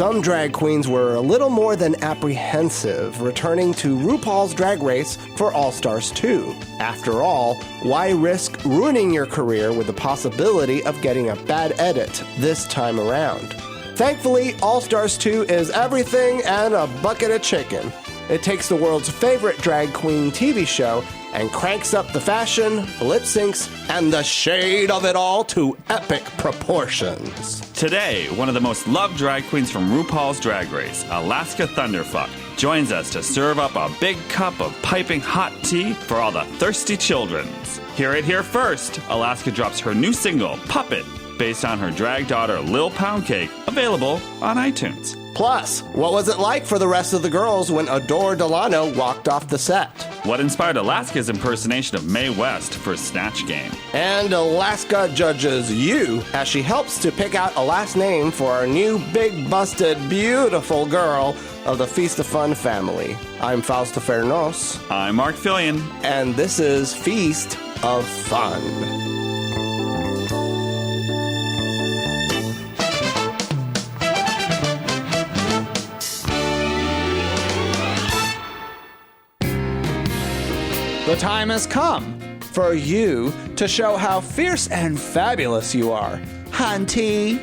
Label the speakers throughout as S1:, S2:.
S1: some drag queens were a little more than apprehensive returning to RuPaul's Drag Race for All Stars 2. After all, why risk ruining your career with the possibility of getting a bad edit this time around? Thankfully, All Stars 2 is everything and a bucket of chicken. It takes the world's favorite drag queen TV show and cranks up the fashion, lip syncs, and the shade of it all to epic proportions.
S2: Today, one of the most loved drag queens from RuPaul's Drag Race, Alaska Thunderfuck, joins us to serve up a big cup of piping hot tea for all the thirsty childrenz. Hear it here first. Alaska drops her new single, Puppet, based on her drag daughter Lil Poundcake, available on iTunes.
S1: Plus, what was it like for the rest of the girls when Adore Delano walked off the set?
S2: What inspired Alaska's impersonation of Mae West for Snatch Game?
S1: And Alaska judges you as she helps to pick out a last name for our new big busted beautiful girl of the Feast of Fun family. I'm Fausto Fernos.
S2: I'm Mark Fillion.
S1: And this is Feast of Fun.
S3: The time has come
S1: For you to show how fierce and fabulous you are, hunty.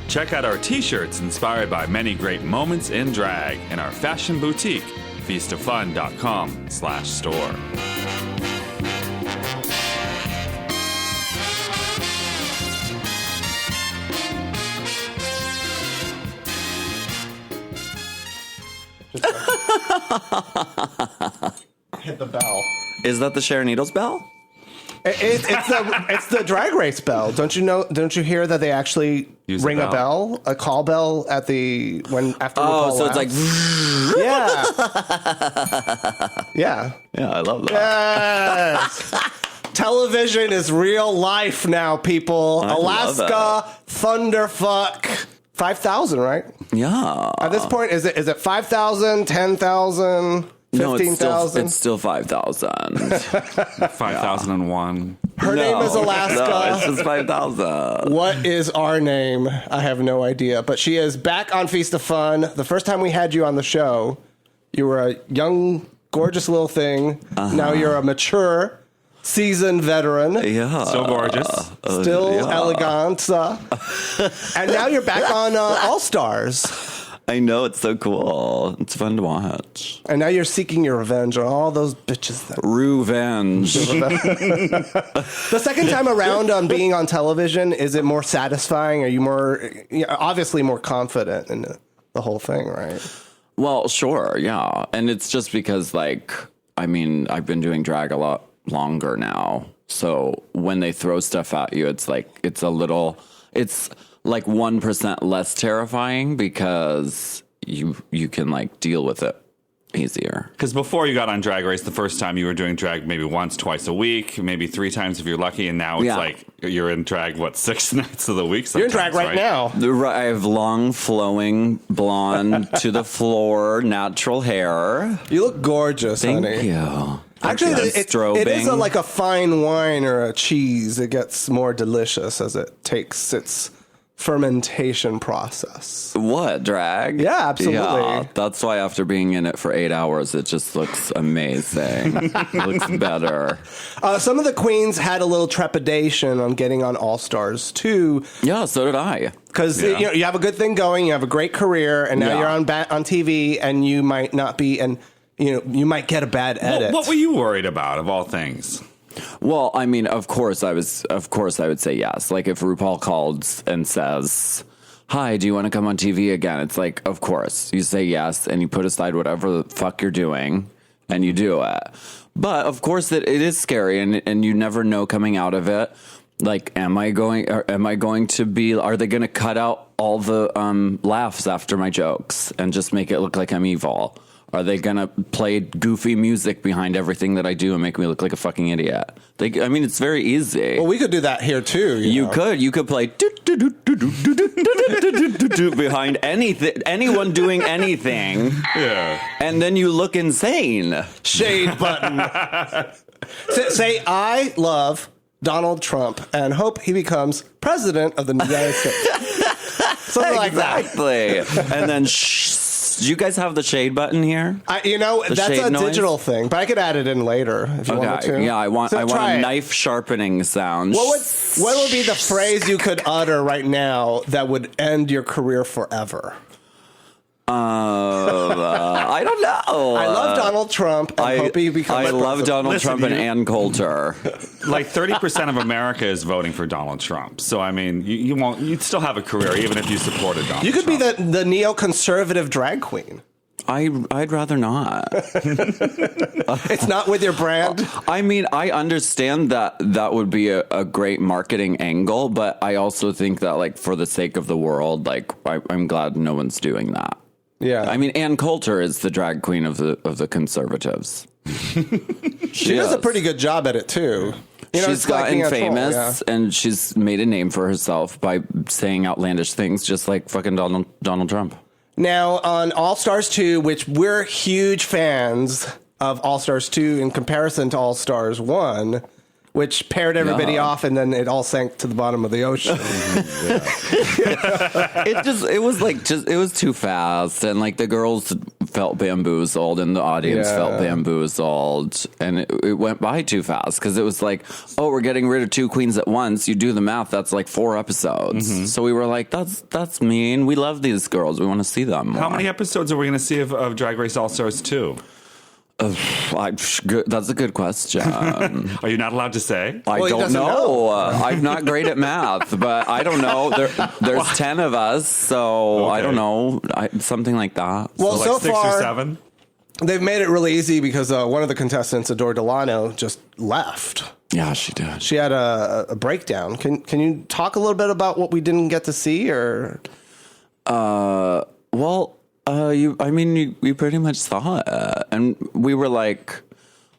S2: Check out our t-shirts inspired by many great moments in drag in our fashion boutique, feastoffun.com/store.
S1: Hit the bell.
S3: Is that the Sharon Needles bell?
S1: It's the Drag Race bell. Don't you know? Don't you hear that they actually ring a bell, a call bell at the after?
S3: Oh,
S1: RuPaul
S3: so
S1: laughs?
S3: it's like
S1: yeah.
S3: I love that.
S1: Yes. Television is real life now, people.
S3: I love
S1: Alaska Thunderfuck 5,000, right?
S3: Yeah.
S1: At this point, is it 5,000, 10,000?
S3: No,
S1: 15,000?
S3: it's still 5,000.
S2: 5,001.
S1: Her name is Alaska.
S3: No, it's just 5,000.
S1: What is our name? I have no idea. But she is back on Feast of Fun. The first time we had you on the show, you were a young, gorgeous little thing. Now you're a mature, seasoned veteran.
S3: Yeah.
S2: So gorgeous.
S1: Still elegant. And now you're back on All Stars.
S3: I know, it's so cool. It's fun to watch.
S1: And now you're seeking your revenge on all those bitches.
S3: Revenge.
S1: The second time around on being on television, is it more satisfying? Are you obviously more confident in the whole thing, right?
S3: Well, sure, yeah. And it's just because, I've been doing drag a lot longer now. So when they throw stuff at you, it's like 1% less terrifying because you can deal with it easier.
S2: Because before you got on Drag Race, the first time you were doing drag maybe once, twice a week, maybe 3 times if you're lucky, and now it's you're in drag 6 nights of the week.
S1: You're in drag right now.
S3: I have long, flowing, blonde to the floor, natural hair.
S1: You look gorgeous, honey.
S3: Thank you.
S1: Actually, it is like a fine wine or a cheese. It gets more delicious as it takes its fermentation process.
S3: What, drag?
S1: Yeah, absolutely.
S3: Yeah, that's why after being in it for 8 hours, it just looks amazing. It looks better.
S1: Some of the queens had a little trepidation on getting on All Stars too.
S3: Yeah, so did I.
S1: Because you have a good thing going, you have a great career, and now you're on TV, and you might not be, and you might get a bad edit.
S2: What were you worried about, of all things?
S3: Well, of course I would say yes. Like if RuPaul called and says, "Hi, do you want to come on TV again?" It's like, of course. You say yes and you put aside whatever the fuck you're doing and you do it. But of course it is scary and you never know coming out of it. Like, are they going to cut out all the laughs after my jokes and just make it look like I'm evil? Are they going to play goofy music behind everything that I do and make me look like a fucking idiot? It's very easy.
S1: Well, we could do that here, too.
S3: You could play behind anyone doing anything.
S2: Yeah.
S3: And then you look insane.
S1: Shade button. Say, I love Donald Trump and hope he becomes president of the United States. Something like that.
S3: Exactly. And then do you guys have the shade button here?
S1: That's a digital thing, but I could add it in later if you want me to.
S3: Yeah, I want a knife sharpening sound.
S1: What would be the phrase you could utter right now that would end your career forever?
S3: I don't know.
S1: I love Donald Trump. I hope he becomes.
S3: I love Donald Trump and Ann Coulter.
S2: Like 30% of America is voting for Donald Trump. So I mean, you'd still have a career even if you supported Donald Trump.
S1: You could be the neoconservative drag queen.
S3: I'd rather not.
S1: It's not with your brand.
S3: I mean, I understand that would be a great marketing angle, but I also think that, like, for the sake of the world, like, I'm glad no one's doing that.
S1: Yeah.
S3: I mean, Ann Coulter is the drag queen of the conservatives.
S1: She does a pretty good job at it too.
S3: She's gotten famous, and she's made a name for herself by saying outlandish things, just like fucking Donald Trump.
S1: Now, on All Stars 2, which we're huge fans of All Stars 2 in comparison to All Stars 1, which paired everybody off and then it all sank to the bottom of the ocean.
S3: It was too fast, and like the girls felt bamboozled and the audience felt bamboozled, and it went by too fast because it was like, oh, we're getting rid of 2 queens at once. You do the math, that's like 4 episodes. Mm-hmm. So we were like, that's mean. We love these girls. We want to see them more.
S2: How many episodes are we going to see of Drag Race All Stars 2?
S3: That's a good question.
S2: Are you not allowed to say?
S3: I don't know. I'm not great at math, but I don't know. There's 10 of us, so okay. I don't know. Something like that.
S1: Well,
S2: so 6
S1: far,
S2: or 7?
S1: They've made it really easy because one of the contestants, Adore Delano, just left.
S3: Yeah, she did.
S1: She had a breakdown. Can you talk a little bit about what we didn't get to see, or?
S3: We pretty much saw it, and we were like,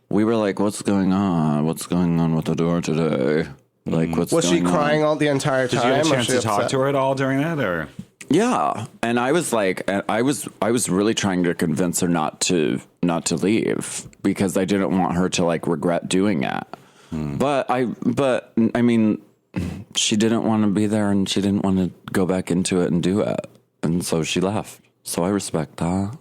S3: what's going on? What's going on with Adore today? Like,
S1: was she crying all the entire time?
S2: Did you have a chance to talk to her at all during that, or?
S3: Yeah, and I was like, I was really trying to convince her not to leave because I didn't want her to like regret doing it. But I mean, she didn't want to be there, and she didn't want to go back into it and do it, and so she left. So I respect that.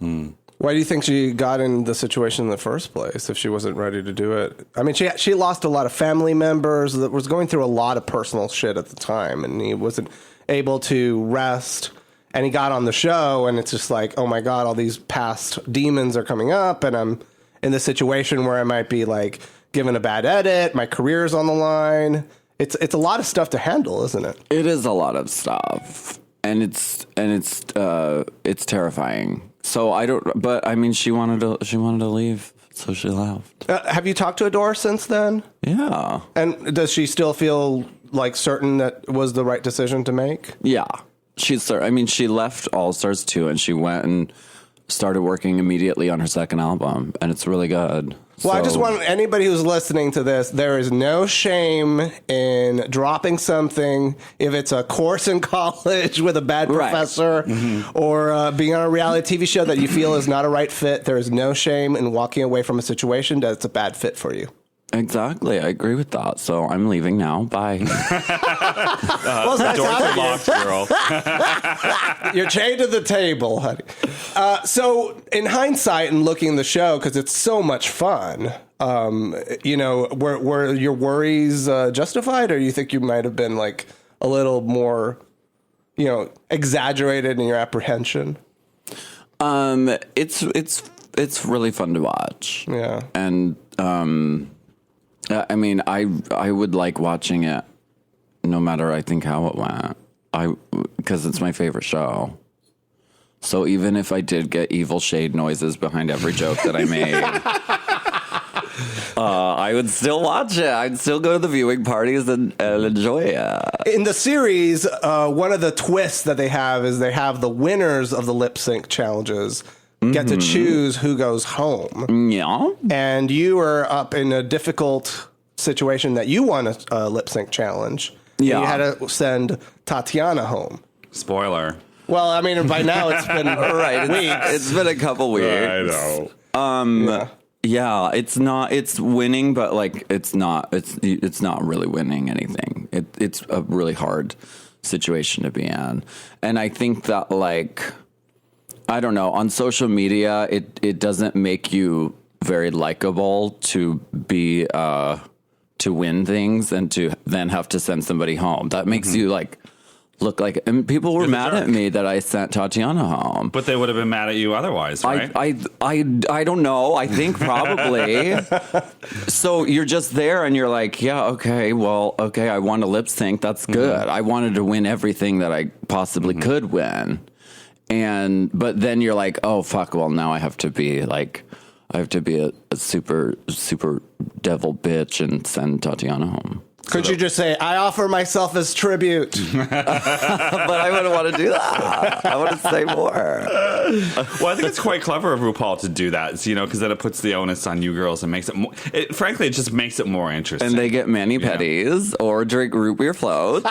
S1: Why do you think she got in the situation in the first place if she wasn't ready to do it? I mean, she lost a lot of family members, that was going through a lot of personal shit at the time, and he wasn't able to rest. And he got on the show, and it's just like, oh my God, all these past demons are coming up, and I'm in the situation where I might be like given a bad edit, my career's on the line. It's a lot of stuff to handle, isn't it?
S3: It is a lot of stuff. And it's terrifying. So I don't. But I mean, she wanted to leave, so she left.
S1: Have you talked to Adore since then?
S3: Yeah.
S1: And does she still feel like certain that was the right decision to make?
S3: Yeah, she left All Stars 2, and she went and started working immediately on her second album, and it's really good.
S1: Well, I just want anybody who's listening to this, there is no shame in dropping something if it's a course in college with a bad professor or being on a reality TV show that you feel is not a right fit. There is no shame in walking away from a situation that's a bad fit for you.
S3: Exactly. I agree with that. So I'm leaving now. Bye.
S2: The doors are locked, girl.
S1: You're chained to the table, honey. So in hindsight and looking at the show, because it's so much fun, were your worries justified, or you think you might have been like a little more, exaggerated in your apprehension?
S3: It's really fun to watch.
S1: Yeah.
S3: And, I mean, I would like watching it no matter, I think, how it went. Because it's my favorite show. So even if I did get evil shade noises behind every joke that I made, I would still watch it. I'd still go to the viewing parties and enjoy it.
S1: In the series, one of the twists that they have is they have the winners of the lip sync challenges get to choose who goes home.
S3: Yeah.
S1: And you were up in a difficult situation that you won a lip sync challenge.
S3: Yeah.
S1: You had to send Tatiana home.
S2: Spoiler.
S1: Well, I mean, by now it's been weeks.
S3: It's been a couple weeks.
S2: I know.
S3: Yeah, it's winning, but like it's not really winning anything. It's a really hard situation to be in. And I think that, like, I don't know, on social media, it doesn't make you very likable to be to win things and to then have to send somebody home. That makes you like look like, and people were mad at me that I sent Tatiana home.
S2: But they would have been mad at you otherwise, right?
S3: I don't know. I think probably. So you're just there and you're like, yeah, okay, well, okay, I won a lip sync. That's good. I wanted to win everything that I possibly could win. But then you're like, oh, fuck, well, now I have to be like, I have to be a super, super devil bitch and send Tatiana home.
S1: Could you just say, I offer myself as tribute?
S3: But I wouldn't want to do that. I want to say more.
S2: Well, I think it's quite clever of RuPaul to do that, you know, because then it puts the onus on you girls and makes it more, frankly, it just makes it more interesting.
S3: And they get mani-pedis or drink root beer floats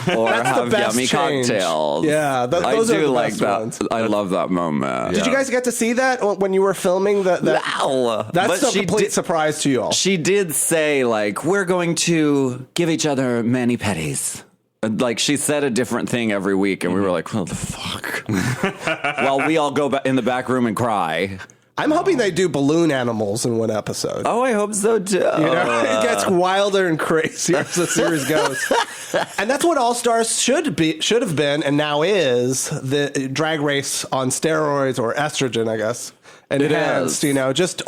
S3: or have yummy cocktails.
S1: Yeah, those are the
S3: like
S1: best
S3: that.
S1: ones.
S3: I love that moment.
S1: Did you guys get to see that when you were filming?
S3: Wow.
S1: That's a complete surprise to you all.
S3: She did say, like, we're going to give each other mani-pedis. Like, she said a different thing every week, and we were like, what the fuck? While we all go in the back room and cry.
S1: I'm hoping they do balloon animals in one episode.
S3: Oh, I hope so, too.
S1: You know, it gets wilder and crazier as the series goes. And that's what All Stars should have been, and now is, the Drag Race on steroids or estrogen, I guess. Enhanced, you know, just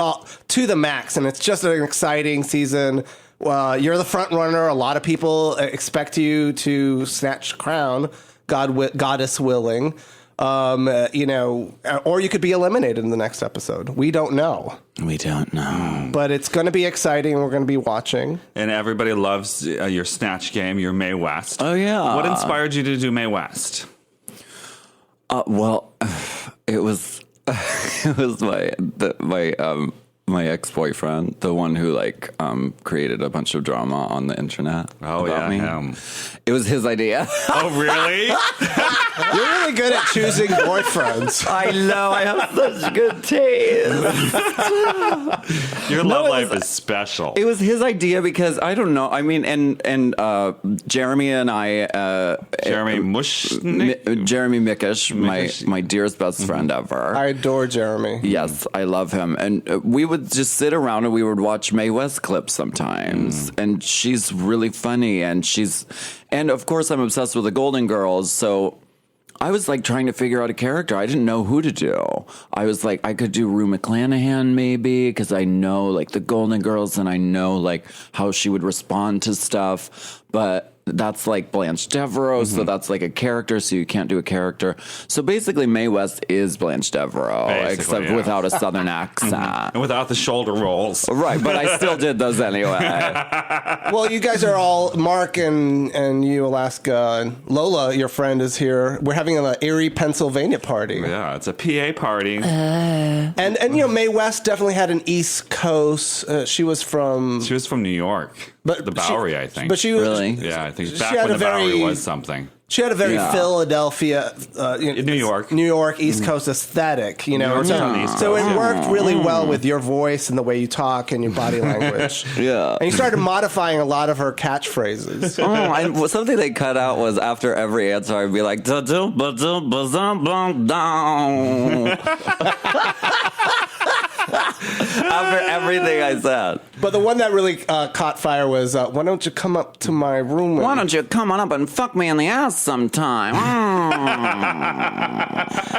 S1: to the max. And it's just an exciting season. You're the front runner. A lot of people expect you to snatch the crown, goddess willing. You know, or you could be eliminated in the next episode. We don't know.
S3: We don't know.
S1: But it's going to be exciting. We're going to be watching.
S2: And everybody loves your snatch game, your Mae West.
S3: Oh, yeah.
S2: What inspired you to do Mae West?
S3: Well, it was my ex-boyfriend, the one who created a bunch of drama on the internet.
S2: Oh,
S3: about me.
S2: Him.
S3: It was his idea.
S2: Oh, really?
S1: You're really good at choosing boyfriends.
S3: I know. I have such good taste.
S2: Your love life is special.
S3: It was his idea because I don't know. I mean, and Jeremy and I,
S2: Jeremy
S3: Mickish, my dearest best friend ever.
S1: I adore Jeremy.
S3: Yes, I love him, and we would just sit around and we would watch Mae West clips sometimes, and she's really funny, and of course I'm obsessed with the Golden Girls, so I was like trying to figure out a character. I didn't know who to do. I was like, I could do Rue McClanahan maybe, because I know like the Golden Girls and I know like how she would respond to stuff, but that's like Blanche Devereaux, so that's like a character, so you can't do a character. So basically, Mae West is Blanche Devereaux, except without a southern accent.
S2: And without the shoulder rolls.
S3: Right, but I still did those anyway.
S1: Well, you guys are all, Mark and you, Alaska, and Lola, your friend, is here. We're having an Erie, Pennsylvania party.
S2: Yeah, it's a PA party.
S1: And you know, Mae West definitely had an East Coast. She was from
S2: New York.
S1: But
S2: the Bowery, I think.
S1: But she
S3: really?
S2: Yeah, I think
S1: she
S2: back
S1: had
S2: when
S1: a
S2: the Bowery was something.
S1: She had a very Philadelphia,
S2: New York,
S1: East Coast aesthetic, you know.
S2: New York's on the East
S1: So
S2: Coast,
S1: it worked really well with your voice and the way you talk and your body language.
S3: Yeah.
S1: And you started modifying a lot of her catchphrases.
S3: Something they cut out was after every answer, I'd be like, after everything I said.
S1: But the one that really caught fire was, why don't you come up to my room?
S3: Why don't you come on up and fuck me in the ass sometime?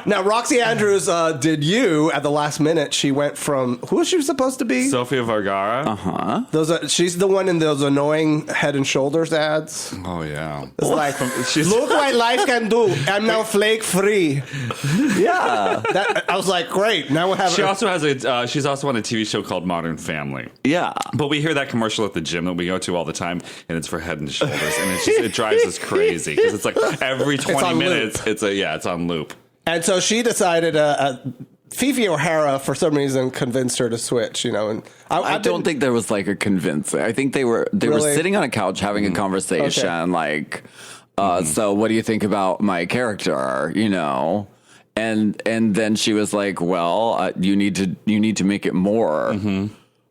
S1: Now, Roxy Andrews did you at the last minute. She went from, who was she supposed to be?
S2: Sofia Vergara.
S3: Uh-huh.
S1: She's the one in those annoying Head and Shoulders ads.
S2: Oh, yeah.
S1: It's like, look what life can do. I'm now flake free.
S3: Yeah.
S1: I was like, great. Now we'll have
S2: She also has she's also on a TV show called Modern Family.
S3: Yeah.
S2: But we hear that commercial at the gym that we go to all the time, and it's for Head and Shoulders, and it drives us crazy because it's like every 20 minutes it's on loop.
S1: And so she decided, Fifi O'Hara, for some reason, convinced her to switch, you know. And
S3: I don't think there was like a convincing. I think they were sitting on a couch having a conversation, like, so what do you think about my character, you know? And then she was like, well, you need to make it more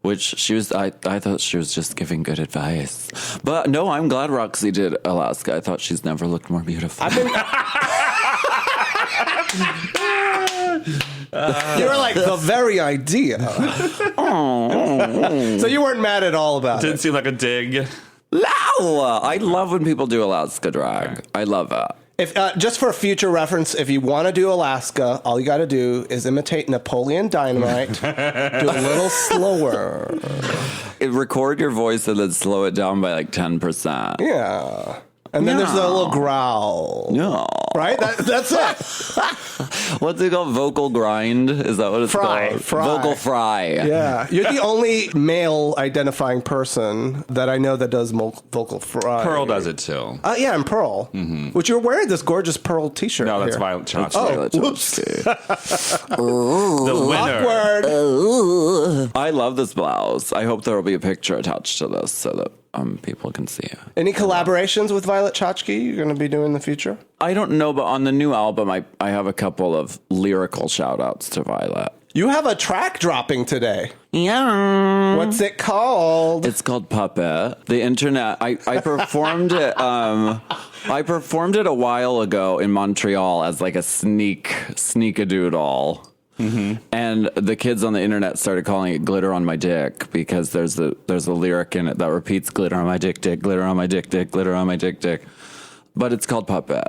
S3: which she was. I thought she was just giving good advice. But no, I'm glad Roxy did Alaska. I thought she's never looked more beautiful.
S1: You were like the very idea. So you weren't mad at all about
S2: Didn't
S1: it.
S2: seem like a dig.
S3: No, I love when people do Alaska drag. I love it.
S1: If just for future reference, if you want to do Alaska, all you got to do is imitate Napoleon Dynamite. Do a little slower.
S3: Record your voice and then slow it down by like 10%.
S1: Yeah. And then there's a little growl.
S3: No.
S1: Right? That's it.
S3: What's it called? Vocal grind? Is that what it's called?
S1: Fry.
S3: Vocal fry.
S1: Yeah. You're the only male identifying person that I know that does vocal fry.
S2: Pearl does it too.
S1: Yeah, and Pearl. Mm-hmm. Which you're wearing this gorgeous Pearl t-shirt.
S2: No, that's
S1: here.
S2: Violet Chachki.
S1: Oh, whoops.
S2: The winner.
S1: Awkward.
S3: I love this blouse. I hope there will be a picture attached to this so that people can see it.
S1: Any collaborations with Violet Chachki you're going to be doing in the future?
S3: I don't know, but on the new album, I have a couple of lyrical shout outs to Violet.
S1: You have a track dropping today.
S3: Yeah.
S1: What's it called?
S3: It's called Puppet. The internet. I performed it. I performed it a while ago in Montreal as like a sneak-a-doodle. Mm-hmm. And the kids on the internet started calling it "Glitter on My Dick" because there's a lyric in it that repeats "Glitter on my dick, dick, glitter on my dick, dick, glitter on my dick, dick." But it's called Puppet.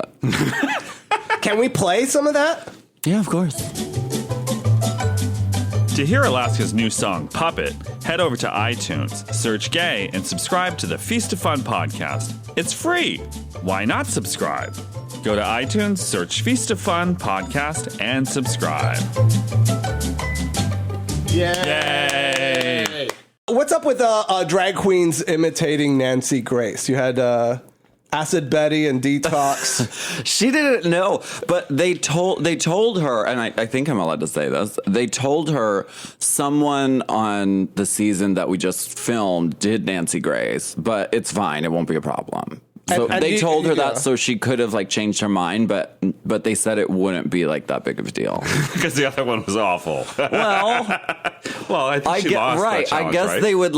S1: Can we play some of that?
S3: Yeah, of course.
S2: To hear Alaska's new song, Puppet, head over to iTunes, search Gay, and subscribe to the Feast of Fun podcast. It's free. Why not subscribe? Go to iTunes, search Feast of Fun podcast, and subscribe. Yay!
S1: What's up with drag queens imitating Nancy Grace? You had Acid Betty and Detox.
S3: She didn't know, but they told her, and I think I'm allowed to say this. They told her someone on the season that we just filmed did Nancy Grace, but it's fine. It won't be a problem. So
S1: And
S3: they told her
S1: yeah.
S3: that so she could have like changed her mind, but they said it wouldn't be like that big of a deal.
S2: Because the other one was awful.
S3: Well,
S2: I think she lost that challenge,
S3: I guess
S2: right?
S3: they would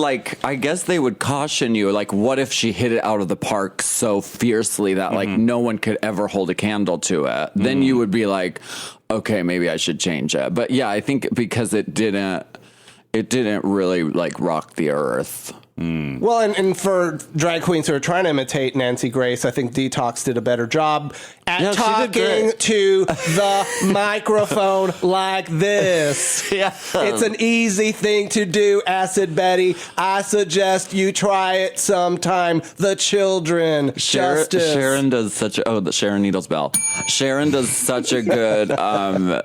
S3: they would caution you, like, what if she hit it out of the park so fiercely that like no one could ever hold a candle to it? Then you would be like, okay, maybe I should change it. But yeah, I think because it didn't really like rock the earth.
S1: Well, and for drag queens who are trying to imitate Nancy Grace, I think Detox did a better job at
S3: Yeah, she did
S1: talking
S3: great.
S1: to the microphone like this.
S3: Yeah.
S1: It's an easy thing to do, Acid Betty. I suggest you try it sometime. The children. Justice.
S3: Sharon does such a the Sharon Needles Bell. Sharon does such a good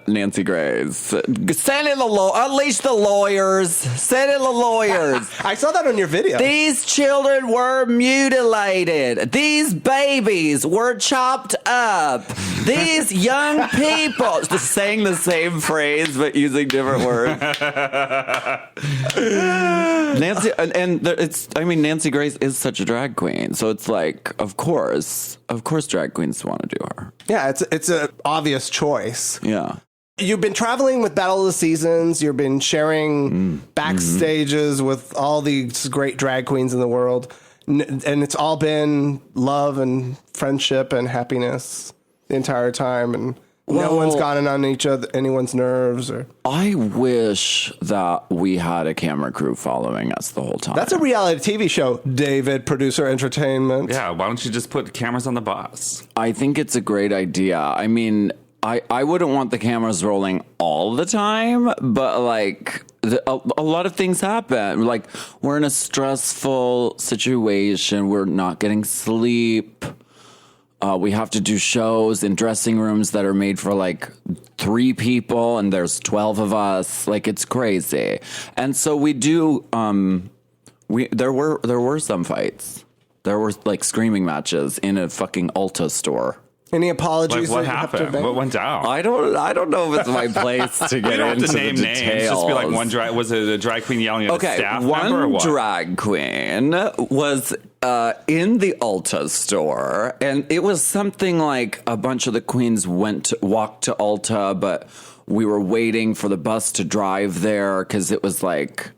S3: Nancy Grace. Send in unleash the lawyers. Send in the lawyers.
S1: I saw that on your video.
S3: These children were mutilated. These babies were chopped up. These young people. Just saying the same phrase but using different words. Nancy, Nancy Grace is such a drag queen, so it's like, of course, drag queens want to do her.
S1: Yeah, it's an obvious choice.
S3: Yeah.
S1: You've been traveling with Battle of the Seasons. You've been sharing backstages with all these great drag queens in the world. And it's all been love and friendship and happiness the entire time. And no one's gotten on anyone's nerves. Or
S3: I wish that we had a camera crew following us the whole time.
S1: that's a reality TV show, David, producer entertainment.
S2: Yeah, why don't you just put cameras on the bus?
S3: I think it's a great idea. I mean, I wouldn't want the cameras rolling all the time, but like a lot of things happen. Like we're in a stressful situation. We're not getting sleep. We have to do shows in dressing rooms that are made for like 3 people and there's 12 of us. Like it's crazy. And so we do, there were some fights. There were like screaming matches in a fucking Ulta store.
S1: Any apologies?
S2: Like, what
S1: that you have to
S2: happened?
S1: make?
S2: What went down?
S3: I don't know if it's my place to get
S2: You don't have
S3: into
S2: to name
S3: the
S2: names.
S3: details.
S2: Just be like one drag. Was it a drag queen yelling at a staff member or
S3: one
S2: what?
S3: drag queen was in the Ulta store, and it was something like a bunch of the queens walked to Ulta, but we were waiting for the bus to drive there because it was like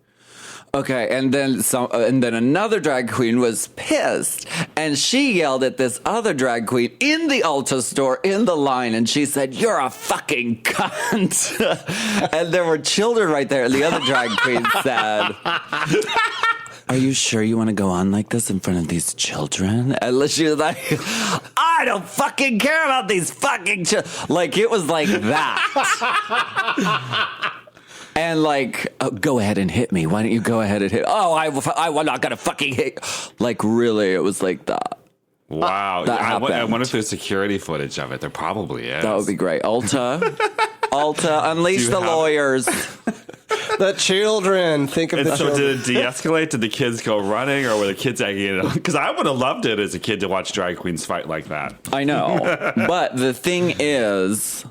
S3: Okay, and then another drag queen was pissed, and she yelled at this other drag queen in the Ulta store in the line, and she said, "You're a fucking cunt." And there were children right there, and the other drag queen said, "Are you sure you want to go on like this in front of these children?" And she was like, "I don't fucking care about these fucking children." Like, it was like that. And like, oh, go ahead and hit me. Why don't you go ahead and hit? Oh, I'm not gonna fucking hit. Like, really, it was like that.
S2: Wow.
S3: That
S2: I
S3: happened.
S2: wonder if there's security footage of it. There probably is.
S3: That would be great. Ulta, unleash the lawyers.
S1: The children. Think of
S2: And
S1: the
S2: so
S1: children.
S2: did it de-escalate? Did the kids go running, or were the kids egging it on? Because I would have loved it as a kid to watch drag queens fight like that.
S3: I know, but the thing is,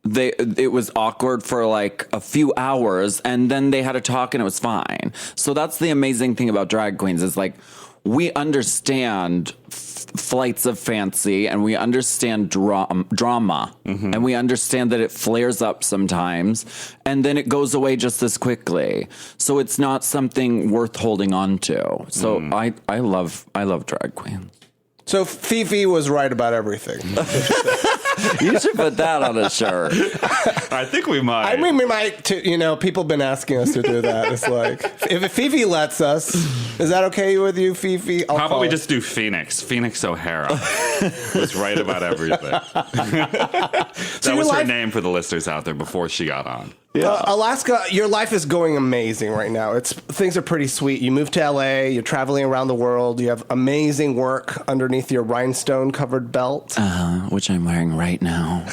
S3: it was awkward for like a few hours, and then they had to talk, and it was fine. So that's the amazing thing about drag queens is like we understand flights of fancy, and we understand drama, and we understand that it flares up sometimes, and then it goes away just as quickly. So it's not something worth holding on to. So I love drag queens.
S1: So Fifi was right about everything.
S3: You should put that on a shirt.
S2: I think we might.
S1: I mean, we might, people have been asking us to do that. It's like, if Fifi lets us, is that okay with you, Fifi?
S2: How about we just do Phoenix O'Hara was right about everything. That was her name for the listeners out there before she got on.
S3: Yeah.
S1: Alaska, your life is going amazing right now. Things are pretty sweet. You moved to LA, you're traveling around the world, you have amazing work underneath your rhinestone-covered belt.
S3: Which I'm wearing right now.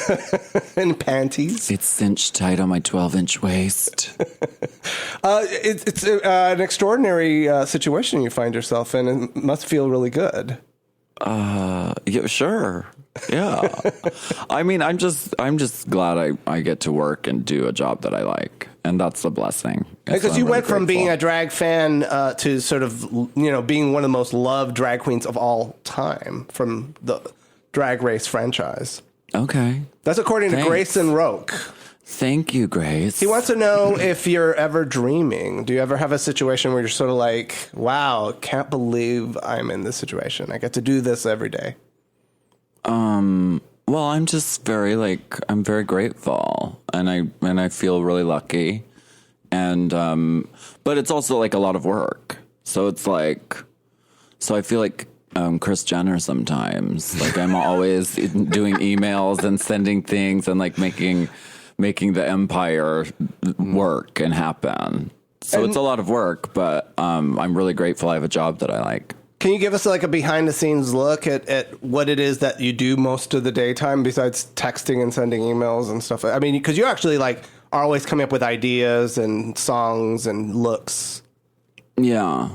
S1: And panties.
S3: It's cinched tight on my 12-inch waist.
S1: It's an extraordinary situation you find yourself in, and it must feel really good.
S3: Yeah, sure. Yeah. I mean, I'm just glad I get to work and do a job that I like. And that's a blessing.
S1: Because you went from being a drag fan to sort of, being one of the most loved drag queens of all time from the Drag Race franchise.
S3: Okay.
S1: That's according to Grayson Roke.
S3: Thank you, Grace.
S1: He wants to know if you're ever dreaming. Do you ever have a situation where you're sort of like, wow, can't believe I'm in this situation. I get to do this every day.
S3: Well, I'm just I'm very grateful, and I feel really lucky, and but it's also like a lot of work. So it's like, I feel like Kris Jenner sometimes. Like I'm always doing emails and sending things and like making the empire work and happen. So it's a lot of work, but I'm really grateful I have a job that I like.
S1: Can you give us like a behind the scenes look at what it is that you do most of the daytime besides texting and sending emails and stuff? I mean, because you actually like are always coming up with ideas and songs and looks.
S3: Yeah.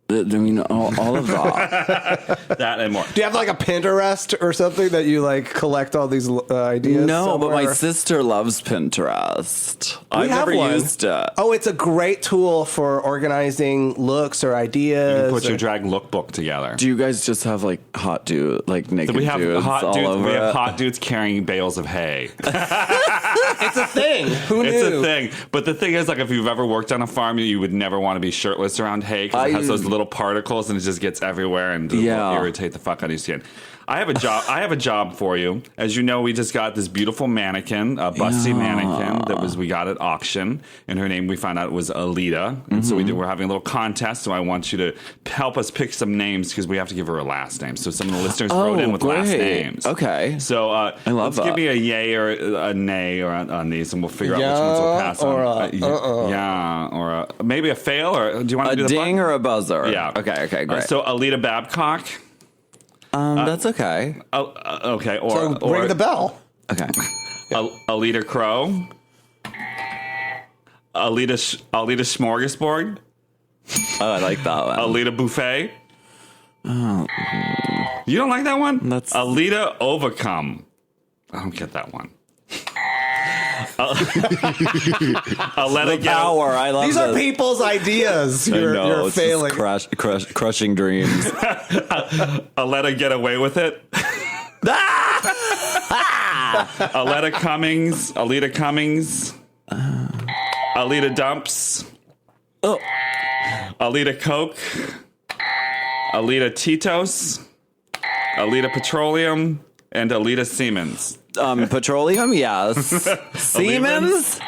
S3: I mean, all of that.
S2: That and more.
S1: Do you have like a Pinterest or something that you like collect all these ideas?
S3: No,
S1: somewhere?
S3: but my sister loves Pinterest.
S1: We
S3: I've
S1: have
S3: never
S1: one.
S3: used it.
S1: Oh, it's a great tool for organizing looks or ideas.
S2: Put your drag lookbook together.
S3: Do you guys just have like hot dude, like naked
S2: We have
S3: dudes
S2: hot
S3: all
S2: dudes.
S3: over
S2: We have
S3: it?
S2: hot dudes carrying bales of hay.
S1: It's a thing. Who knew?
S2: It's a thing. But the thing is, like, if you've ever worked on a farm, you would never want to be shirtless around hay because it has those little particles and it just gets everywhere and will irritate the fuck out of your skin. I have a job. I have a job for you. As you know, we just got this beautiful mannequin, a busty mannequin that we got at auction, and her name we found out was Alita. And so we're having a little contest. So I want you to help us pick some names because we have to give her a last name. So some of the listeners wrote in with last names.
S3: Okay.
S2: So
S3: I love
S2: let's
S3: that.
S2: give me a yay or a nay on these, and we'll figure out which ones we'll pass on. Yeah, or maybe a fail, or do you want to do
S3: A
S2: the
S3: ding or a buzzer?
S2: Yeah.
S3: Okay, great.
S2: So Alita Babcock.
S3: That's okay.
S2: Okay,
S1: So ring the bell.
S3: Okay.
S2: Alita Crow. Alita Smorgasbord.
S3: Oh, I like that one.
S2: Alita Buffet. You don't like that one?
S3: That's
S2: Alita Overcome. I don't get that one. Alita
S3: power. I love
S1: These are people's ideas. You're
S3: it's
S1: failing.
S3: just crushing dreams.
S2: Alita Get Away With It. Alita Cummings. Alita Dumps.
S3: Oh.
S2: Alita Coke, Alita Tito's, Alita Petroleum, and Alita Siemens.
S3: Petroleum, yes. Siemens?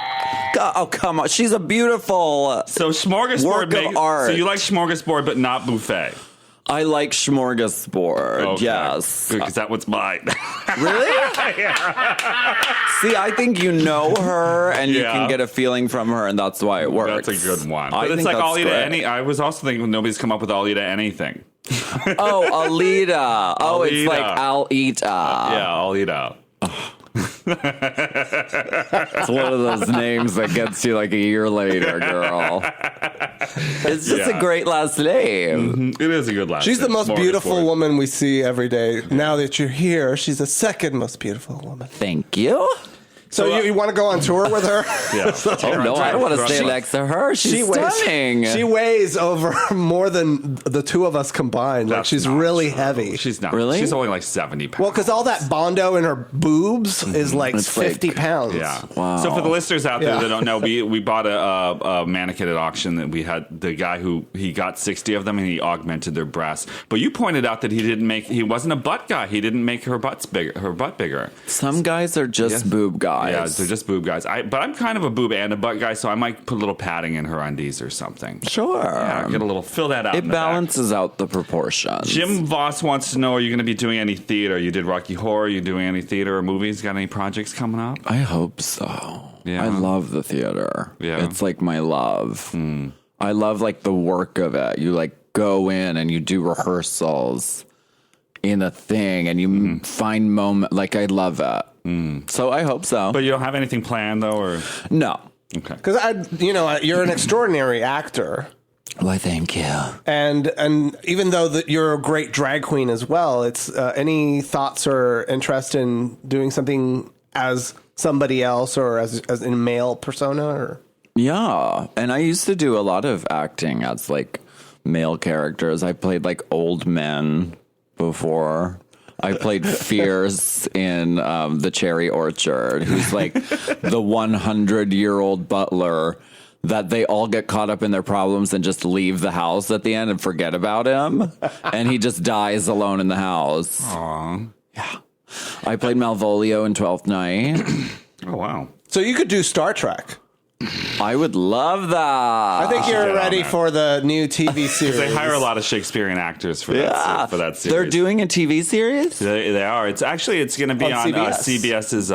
S3: Oh, come on. She's a beautiful
S2: So smorgasbord
S3: work of art.
S2: So you like smorgasbord, but not buffet.
S3: I like smorgasbord,
S2: Okay.
S3: yes.
S2: Good, because that was mine.
S3: Really? See, I think you know her and you
S2: Yeah.
S3: can get a feeling from her, and that's why it works.
S2: That's a good one.
S3: I
S2: But it's
S3: think
S2: like
S3: that's
S2: I'll eat
S3: great.
S2: any. I was also thinking nobody's come up with I'll eat anything.
S3: Oh, Alita. Oh, it's
S2: Alita.
S3: like I'll eat.
S2: Yeah, I'll eat out.
S3: It's one of those names that gets you like a year later, girl. It's just
S2: Yeah.
S3: a great last name.
S2: It is a good last.
S1: She's the
S2: name.
S1: most beautiful
S2: Smorgasbord.
S1: woman we see every day. Now that you're here, she's the second most beautiful woman.
S3: Thank you.
S1: So you want to go on tour with her?
S2: Yeah.
S3: Oh, no, I don't want to stay next to her. She's stunning.
S1: She weighs over more than the two of us combined. Like
S2: That's
S1: she's
S2: not
S1: really
S2: true.
S1: heavy.
S2: She's not.
S3: Really?
S2: She's only like 70 pounds.
S1: Well, because all that Bondo in her boobs is like
S3: It's
S1: 50
S3: like-
S1: pounds.
S2: Yeah.
S3: Wow.
S2: So for the listeners out there
S1: Yeah.
S2: that don't know, we bought a mannequin at auction that we had the guy who he got 60 of them and he augmented their breasts. But you pointed out that he wasn't a butt guy. He didn't make her butt bigger.
S3: Some guys are just boob guys.
S2: Yeah, they're just boob guys. But I'm kind of a boob and a butt guy, so I might put a little padding in her undies or something.
S3: Sure.
S2: Yeah, get a little, fill that out.
S3: It
S2: in the back.
S3: balances out the proportions.
S2: Jim Voss wants to know, are you going to be doing any theater? You did Rocky Horror. Are you doing any theater or movies? Got any projects coming up?
S3: I hope so.
S2: Yeah.
S3: I love the theater.
S2: Yeah.
S3: It's like my love. I love like the work of it. You like go in and you do rehearsals in a thing and you find moment. Like I love it. So I hope so.
S2: But you don't have anything planned, though? Or
S3: no.
S2: okay.
S1: Because you're an extraordinary actor.
S3: Why, thank you.
S1: And even though you're a great drag queen as well, it's any thoughts or interest in doing something as somebody else or as in a male persona? Or
S3: Yeah. And I used to do a lot of acting as like male characters. I played like old men before. I played Fierce in The Cherry Orchard, who's like the 100-year-old butler that they all get caught up in their problems and just leave the house at the end and forget about him. And he just dies alone in the house.
S2: Aww.
S3: Yeah. I played Malvolio in 12th Night.
S2: Oh, wow.
S1: so you could do Star Trek.
S3: I would love that.
S1: I think
S2: get
S1: you're
S2: on
S1: ready
S2: that.
S1: for the new TV series.
S2: They hire a lot of Shakespearean actors for that series.
S3: They're doing a TV series?
S2: They are. It's going to be
S1: On
S2: on
S1: CBS.
S2: CBS's.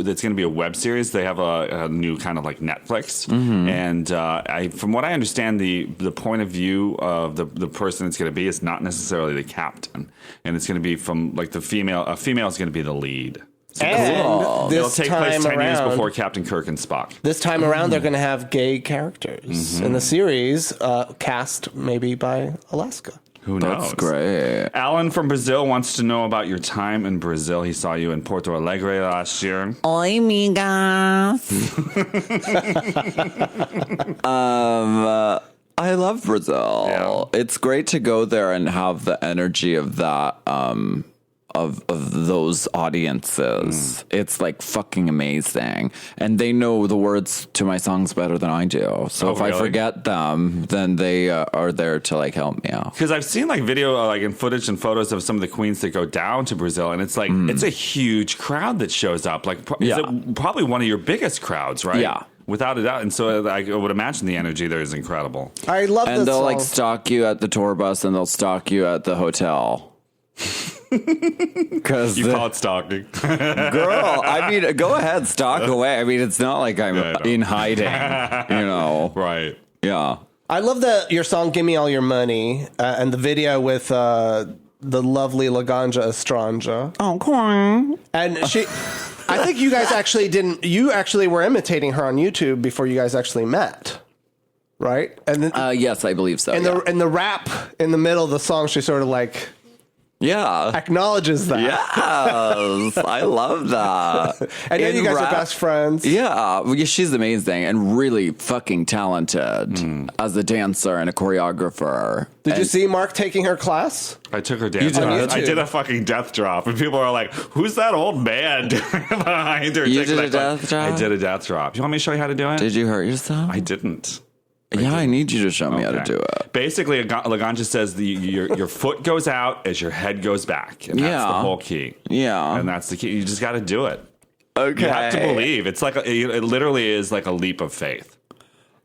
S2: It's going to be a web series. They have a new kind of like Netflix. And from what I understand, the point of view of the person it's going to be is not necessarily the captain, and it's going to be from like the female. A female is going to be the lead. So
S1: And
S2: it'll
S1: this
S2: take place
S1: time
S2: 10 years
S1: around,
S2: before Captain Kirk and Spock.
S1: this time around, they're going to have gay characters in the series, cast maybe by Alaska.
S2: Who knows?
S3: That's great.
S2: Alan from Brazil wants to know about your time in Brazil. He saw you in Porto Alegre last year.
S3: Oi, migas. I love Brazil.
S2: Yeah.
S3: It's great to go there and have the energy of that, of those audiences. It's like fucking amazing. And they know the words to my songs better than I do. So if I
S2: really?
S3: forget them, then they are there to like help me out.
S2: Because I've seen like video, like in footage and photos of some of the queens that go down to Brazil, and it's like it's a huge crowd that shows up. Like, is
S3: Yeah.
S2: it probably one of your biggest crowds, right?
S3: Yeah.
S2: Without a doubt. And so I would imagine the energy there is incredible.
S1: I love
S3: And
S1: this
S3: they'll
S1: song.
S3: like stalk you at the tour bus and they'll stalk you at the hotel. Because
S2: You call it stalking.
S3: girl, I mean, go ahead, stalk away. I mean, it's not like I'm
S2: Yeah, I know.
S3: in hiding, you know.
S2: Right.
S3: Yeah.
S1: I love your song "Give Me All Your Money" and the video with the lovely Laganja Estranja.
S3: Oh, corn.
S1: And she, I think you guys actually didn't. You actually were imitating her on YouTube before you guys actually met, right? And then
S3: Yes, I believe so.
S1: in the rap in the middle of the song, she sort of like
S3: yeah.
S1: acknowledges that.
S3: Yes, I love that.
S1: I know
S3: In
S1: you guys
S3: rap-
S1: are best friends.
S3: Yeah, well, yeah, she's amazing and really fucking talented as a dancer and a choreographer.
S1: Did you see Mark taking her class?
S2: I took her dance.
S1: did
S2: I
S1: YouTube.
S2: did a fucking death drop, and people are like, "Who's that old man behind her?"
S3: You
S2: Taking
S3: did a
S2: that class.
S3: death drop?
S2: I did a death drop. You want me to show you how to do it?
S3: Did you hurt yourself?
S2: I didn't.
S3: Yeah, I need you to show me how to do it.
S2: Basically, Laganja says your foot goes out as your head goes back. And that's the whole key.
S3: Yeah.
S2: And that's the key. You just got to do it.
S3: Okay.
S2: You have to believe. It's like it literally is like a leap of faith.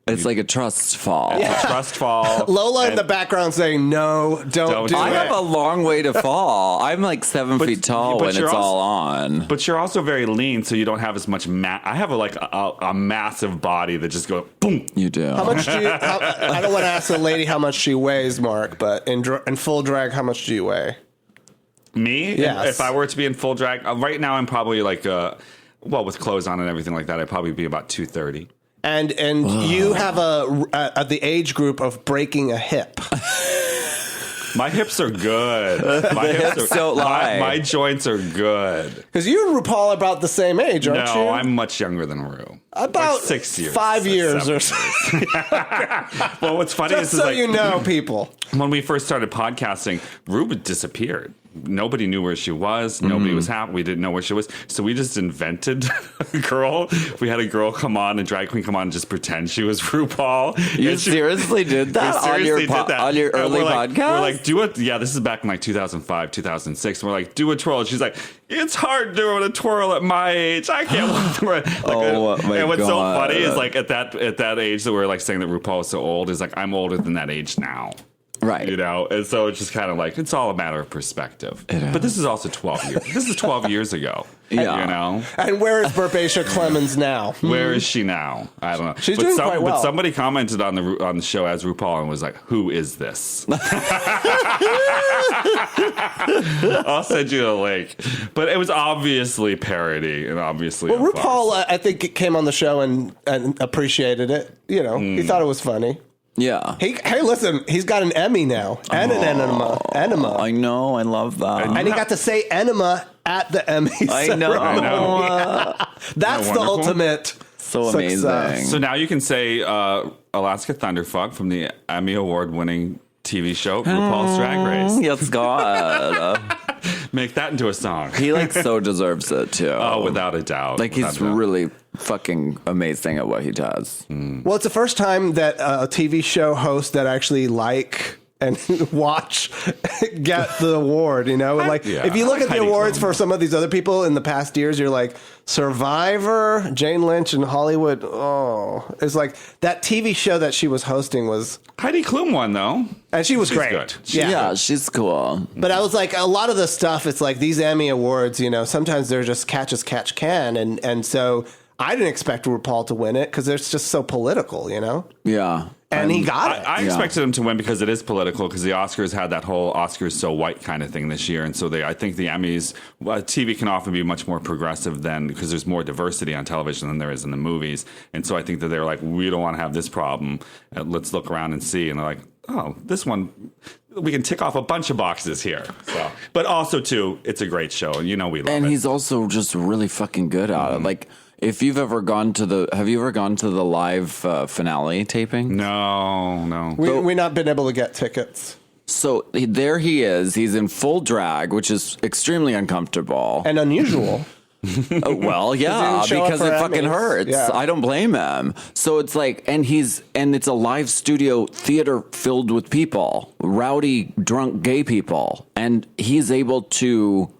S3: It's like a trust fall.
S2: It's a trust fall.
S1: Lola in the background saying, no, don't do
S3: I
S1: it.
S3: have a long way to fall. I'm like 7 feet tall when it's all on.
S2: But you're also very lean, so you don't have as much I have a massive body that just goes boom.
S3: You do.
S1: How much do you... I don't want to ask the lady how much she weighs, Mark, but in full drag, how much do you weigh?
S2: Me?
S1: Yes.
S2: If I were to be in full drag, right now I'm probably like, with clothes on and everything like that, I'd probably be about 230.
S1: And you have the age group of breaking a hip.
S2: My hips are good. My
S3: hips don't lie.
S2: My joints are good.
S1: Because you and RuPaul are about the same age, aren't you?
S2: No, I'm much younger than Ru.
S1: About
S2: like 6 years.
S1: 5 years or so.
S2: Well, what's funny
S1: Just
S2: is
S1: so
S2: like,
S1: you know, people.
S2: when we first started podcasting, Ru disappeared. Nobody knew where she was. Nobody was happy. We didn't know where she was. So we just invented a girl. We had a girl come on, a drag queen come on and just pretend she was RuPaul.
S3: You seriously did that on your early podcast?
S2: We're like, do it. Yeah, this is back in like 2005, 2006. And we're like, do a twirl. And she's like, it's hard doing a twirl at my age. I can't look And what's so funny is like at that age that we're like saying that RuPaul is so old is like, I'm older than that age now.
S3: Right.
S2: You know, and so it's just kind of like, it's all a matter of perspective. But this is also 12 years. This is 12 years ago.
S3: Yeah.
S2: You know?
S1: And where is Burbatia Clemens now?
S2: Where is she now? I don't know.
S1: She's doing quite well.
S2: But somebody commented on the show as RuPaul and was like, who is this? I'll send you a link. But it was obviously parody and obviously.
S1: Well, RuPaul, I think, came on the show and appreciated it. You know, he thought it was funny.
S3: Yeah.
S1: Hey, listen, he's got an Emmy now and an enema.
S3: I know. I love that.
S1: And he got to say enema at the Emmy ceremony.
S2: I know.
S1: That's the ultimate
S3: so
S1: success.
S3: amazing.
S2: So now you can say Alaska Thunderfuck from the Emmy Award-winning TV show RuPaul's Drag Race.
S3: Yes, God.
S2: Make that into a song.
S3: He like so deserves it too.
S2: Oh, without a doubt.
S3: Like he's really fucking amazing at what he does.
S1: Well, it's the first time that a TV show host that actually like and watch get the award, you know? If you look at the awards for some of these other people in the past years, you're like, Survivor, Jane Lynch, and Hollywood. Oh, it's like that TV show that she was hosting was...
S2: Heidi Klum won, though.
S1: And she was great.
S2: Good.
S3: Yeah, she's cool.
S1: But I was like, a lot of the stuff, it's like these Emmy Awards, you know, sometimes they're just catch as catch can. And so I didn't expect RuPaul to win it because it's just so political, you know?
S3: Yeah.
S1: And he got it.
S2: I expected him to win because it is political, because the Oscars had that whole Oscars so white kind of thing this year. And so I think the Emmys, TV can often be much more progressive than, because there's more diversity on television than there is in the movies. And so I think that they're like, we don't want to have this problem. Let's look around and see. And they're like, oh, this one, we can tick off a bunch of boxes here. So, but also, too, it's a great show. And you know we love it.
S3: And he's also just really fucking good at it. Like, if you've ever gone to have you ever gone to the live finale taping?
S2: No.
S1: We've not been able to get tickets.
S3: So there he is. He's in full drag, which is extremely uncomfortable.
S1: And unusual.
S3: Well, yeah, because it fucking hurts.
S1: Yeah.
S3: I don't blame him. So it's like, and it's a live studio theater filled with people, rowdy, drunk, gay people. And he's able to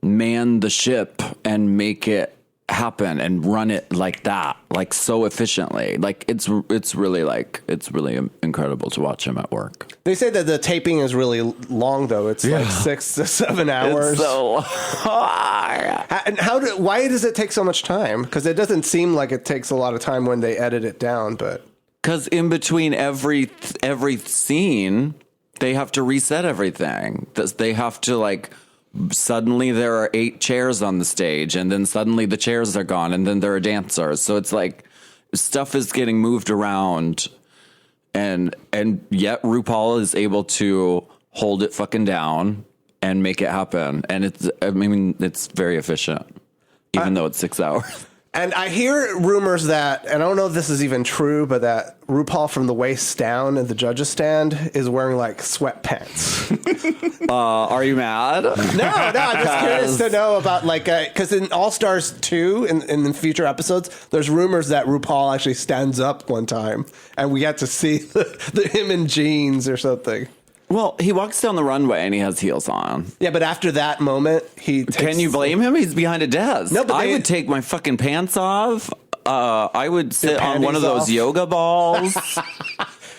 S3: man the ship and make it happen and run it like that, like so efficiently. Like it's really incredible to watch him at work.
S1: They say that the taping is really long, though. It's like 6 to 7 hours.
S3: It's so
S1: And why does it take so much time? Because it doesn't seem like it takes a lot of time when they edit it down, but
S3: because in between every scene they have to reset everything. They have to like, suddenly there are 8 chairs on the stage, and then suddenly the chairs are gone, and then there are dancers. So it's like stuff is getting moved around, and yet RuPaul is able to hold it fucking down and make it happen. And it's very efficient, even though it's 6 hours.
S1: And I hear rumors that, and I don't know if this is even true, but that RuPaul from the waist down at the judges stand is wearing like sweatpants.
S3: Are you mad?
S1: No, I'm just curious to know about like, because in All Stars 2, in the future episodes, there's rumors that RuPaul actually stands up one time and we get to see him in jeans or something.
S3: Well, he walks down the runway and he has heels on.
S1: Yeah, but after that moment, he takes...
S3: Can you blame him? He's behind a desk.
S1: No, but
S3: I would take my fucking pants off. I would sit on one of those
S1: off.
S3: yoga balls.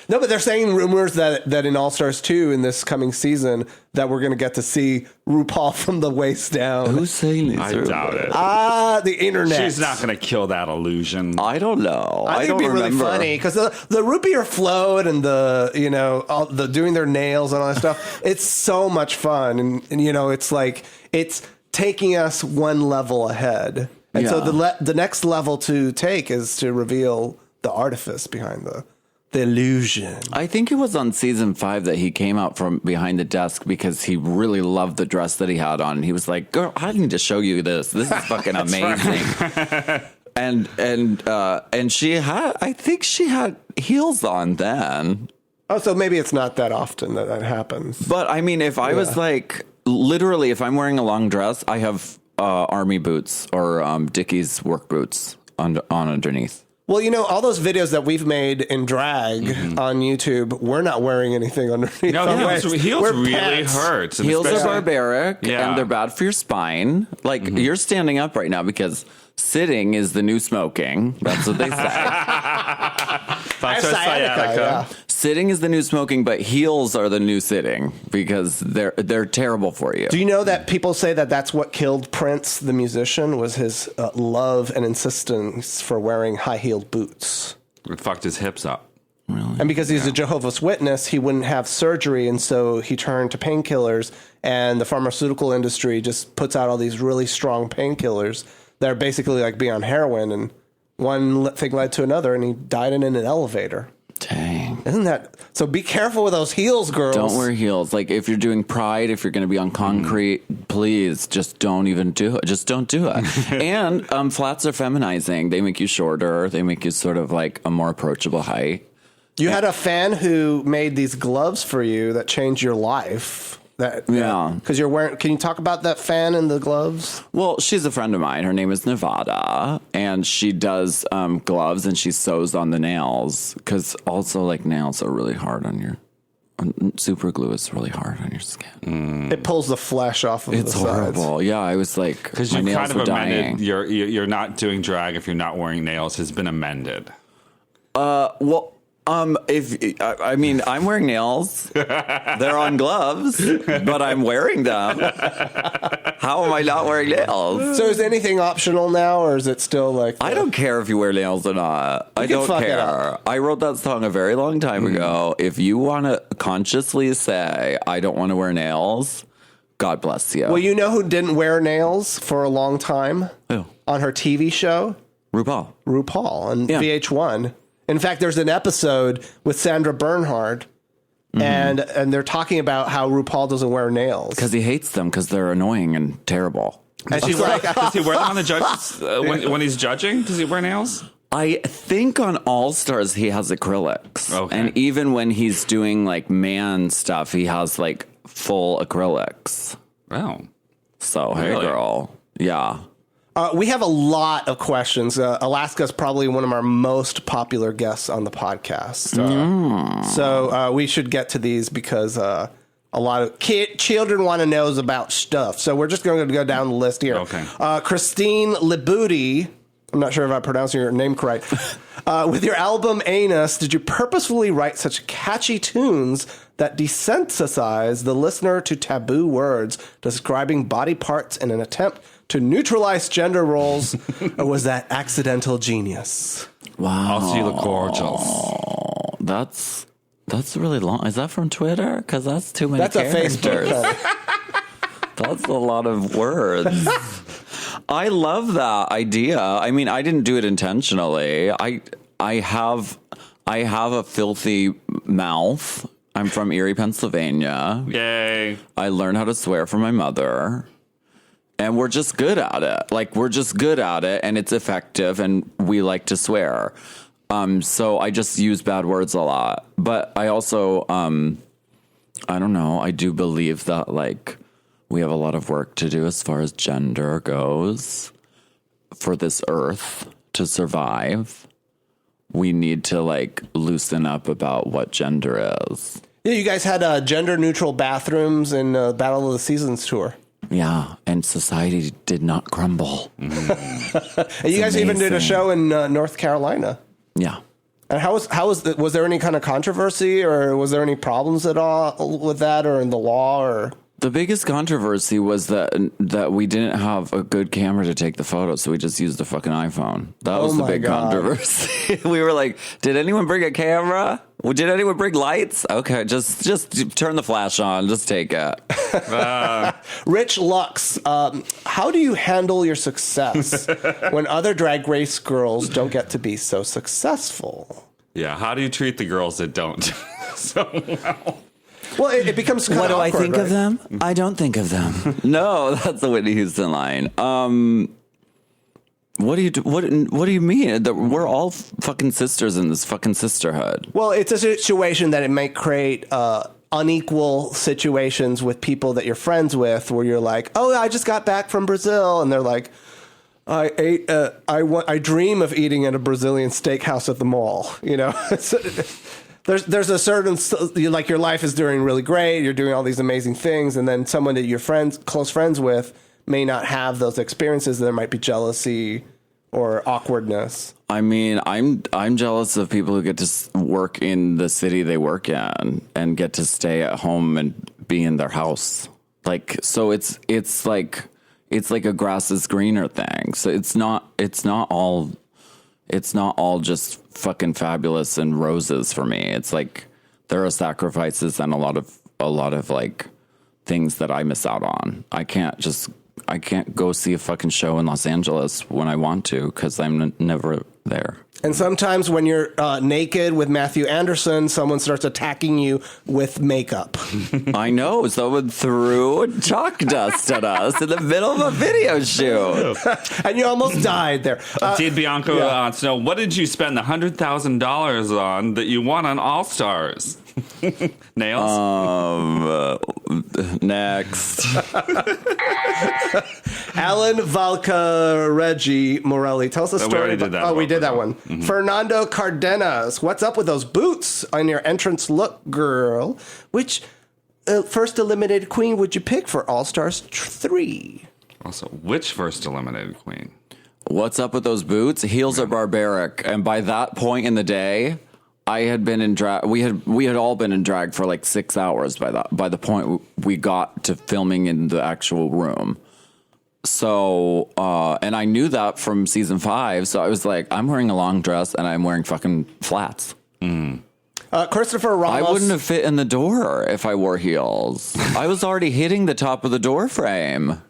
S1: No, but they're saying rumors that in All Stars 2 in this coming season that we're going to get to see RuPaul from the waist down.
S3: Who's saying these?
S2: I doubt it.
S1: The internet.
S2: She's not going to kill that illusion.
S3: I don't know.
S1: I think it'd be really funny because the root beer float and all the doing their nails and all that stuff. It's so much fun, and it's like it's taking us one level ahead. And so the next level to take is to reveal the artifice behind the illusion.
S3: I think it was on season 5 that he came out from behind the desk because he really loved the dress that he had on. He was like, "Girl, I need to show you this. This is fucking amazing." And she had, I think she had heels on then.
S1: Oh, so maybe it's not that often that happens.
S3: But I mean, if I was like, literally, if I'm wearing a long dress, I have army boots or Dickies work boots on underneath.
S1: Well, all those videos that we've made in drag on YouTube, we're not wearing anything underneath.
S2: No, heels
S1: We're
S2: really
S1: pants.
S2: hurt.
S3: Heels are barbaric,
S2: Yeah.
S3: and they're bad for your spine. Like, you're standing up right now because sitting is the new smoking. That's what they say.
S2: That's our sciatica.
S1: Yeah.
S3: Sitting is the new smoking, but heels are the new sitting because they're terrible for you.
S1: Do you know that people say that that's what killed Prince, the musician, was his love and insistence for wearing high-heeled boots?
S2: It fucked his hips up.
S3: Really?
S1: And because he's a Jehovah's Witness, he wouldn't have surgery, and so he turned to painkillers, and the pharmaceutical industry just puts out all these really strong painkillers that are basically like being on heroin, and one thing led to another, and he died in an elevator.
S3: Dang.
S1: Isn't that... So be careful with those heels, girls.
S3: Don't wear heels. Like, if you're doing Pride, if you're going to be on concrete, please just don't even do it. Just don't do it. And flats are feminizing. They make you shorter. They make you sort of like a more approachable height.
S1: You had a fan who made these gloves for you that changed your life. Because you're wearing... Can you talk about that fan and the gloves?
S3: Well, she's a friend of mine. Her name is Nevada, and she does gloves, and she sews on the nails. Because also, like, nails are really hard on your... super glue is really hard on your skin.
S1: It pulls the flesh off of
S3: It's
S1: the sides.
S3: horrible. Yeah, I was like,
S2: Because
S3: my
S2: you
S3: nails
S2: kind of
S3: were
S2: amended,
S3: dying.
S2: you're not doing drag if you're not wearing nails has been amended.
S3: Well... if I mean, I'm wearing nails. They're on gloves, but I'm wearing them. How am I not wearing nails?
S1: So is anything optional now, or is it still like...
S3: I don't care if you wear nails or not. I don't
S1: fuck it
S3: care.
S1: up.
S3: I wrote that song a very long time ago. If you want to consciously say, I don't want to wear nails, God bless you.
S1: Well, you know who didn't wear nails for a long time?
S3: Who?
S1: On her TV show?
S3: RuPaul.
S1: RuPaul on
S3: Yeah.
S1: VH1. In fact, there's an episode with Sandra Bernhard, and they're talking about how RuPaul doesn't wear nails.
S3: Because he hates them because they're annoying and terrible.
S1: And she's like...
S2: Does he wear them on the judges when he's judging? Does he wear nails?
S3: I think on All Stars he has acrylics.
S2: Okay.
S3: And even when he's doing like man stuff, he has like full acrylics.
S2: Oh.
S3: So, hey
S2: Really?
S3: girl. Yeah.
S1: We have a lot of questions. Alaska's probably one of our most popular guests on the podcast. So we should get to these because a lot of children want to know about stuff. So we're just going to go down the list here.
S2: Okay.
S1: Christine Libuti, I'm not sure if I'm pronouncing your name correct. With your album Anus, did you purposefully write such catchy tunes that desensitize the listener to taboo words describing body parts in an attempt to neutralize gender roles, or was that accidental genius?
S3: Wow.
S2: Also, you look gorgeous.
S3: That's really long. Is that from Twitter? Because that's too many
S1: That's a
S3: characters.
S1: Facebook.
S3: That's a lot of words. I love that idea. I mean, I didn't do it intentionally. I have a filthy mouth. I'm from Erie, Pennsylvania.
S2: Yay.
S3: I learned how to swear from my mother. And we're just good at it. Like, we're just good at it, and it's effective, and we like to swear. So I just use bad words a lot. But I also, I don't know, I do believe that, like, we have a lot of work to do as far as gender goes for this earth to survive. We need to, like, loosen up about what gender is.
S1: Yeah, you guys had gender-neutral bathrooms in Battle of the Seasons tour.
S3: Yeah, and society did not crumble.
S1: And you guys even did a show in North Carolina.
S3: Yeah.
S1: And was there any kind of controversy, or was there any problems at all with that, or in the law, or?
S3: The biggest controversy was that we didn't have a good camera to take the photos, so we just used a fucking iPhone. That was the big controversy. We were like, did anyone bring a camera? Did anyone bring lights? Okay, just turn the flash on. Just take it.
S1: Rich Lux, how do you handle your success when other Drag Race girls don't get to be so successful?
S2: Yeah, how do you treat the girls that don't so well?
S1: Well, it becomes kind
S3: What
S1: of
S3: do
S1: awkward,
S3: I think
S1: right?
S3: of them? I don't think of them. No, that's the Whitney Houston line. What do you mean? That we're all fucking sisters in this fucking sisterhood.
S1: Well, it's a situation that it might create unequal situations with people that you're friends with, where you're like, "Oh, I just got back from Brazil," and they're like, "I ate. I dream of eating at a Brazilian steakhouse at the mall." You know, there's a certain, like, your life is doing really great. You're doing all these amazing things, and then someone that you're close friends with, may not have those experiences. There might be jealousy or awkwardness.
S3: I mean, I'm jealous of people who get to work in the city they work in and get to stay at home and be in their house. Like, so it's like a grass is greener thing. So it's not all just fucking fabulous and roses for me. It's like there are sacrifices and a lot of like things that I miss out on. I can't go see a fucking show in Los Angeles when I want to, because I'm never there.
S1: And sometimes when you're naked with Matthew Anderson, someone starts attacking you with makeup.
S3: I know. Someone threw chalk dust at us in the middle of a video shoot.
S1: And you almost died there.
S2: Did Bianca wants to know, what did you spend the $100,000 on that you won on All Stars? Nails?
S3: Next.
S1: Alan Valcareggi Morelli, tell us a story.
S2: We already did that.
S1: We did that one. Mm-hmm. Fernando Cardenas, what's up with those boots on your entrance look, girl? Which first eliminated queen would you pick for All Stars 3?
S2: Also, which first eliminated queen?
S3: What's up with those boots? Heels are barbaric. And by that point in the day, I had been in drag. We had all been in drag for like 6 hours by the point we got to filming in the actual room. So, and I knew that from season 5. So I was like, I'm wearing a long dress and I'm wearing fucking flats.
S1: Christopher Ramos.
S3: I wouldn't have fit in the door if I wore heels. I was already hitting the top of the door frame.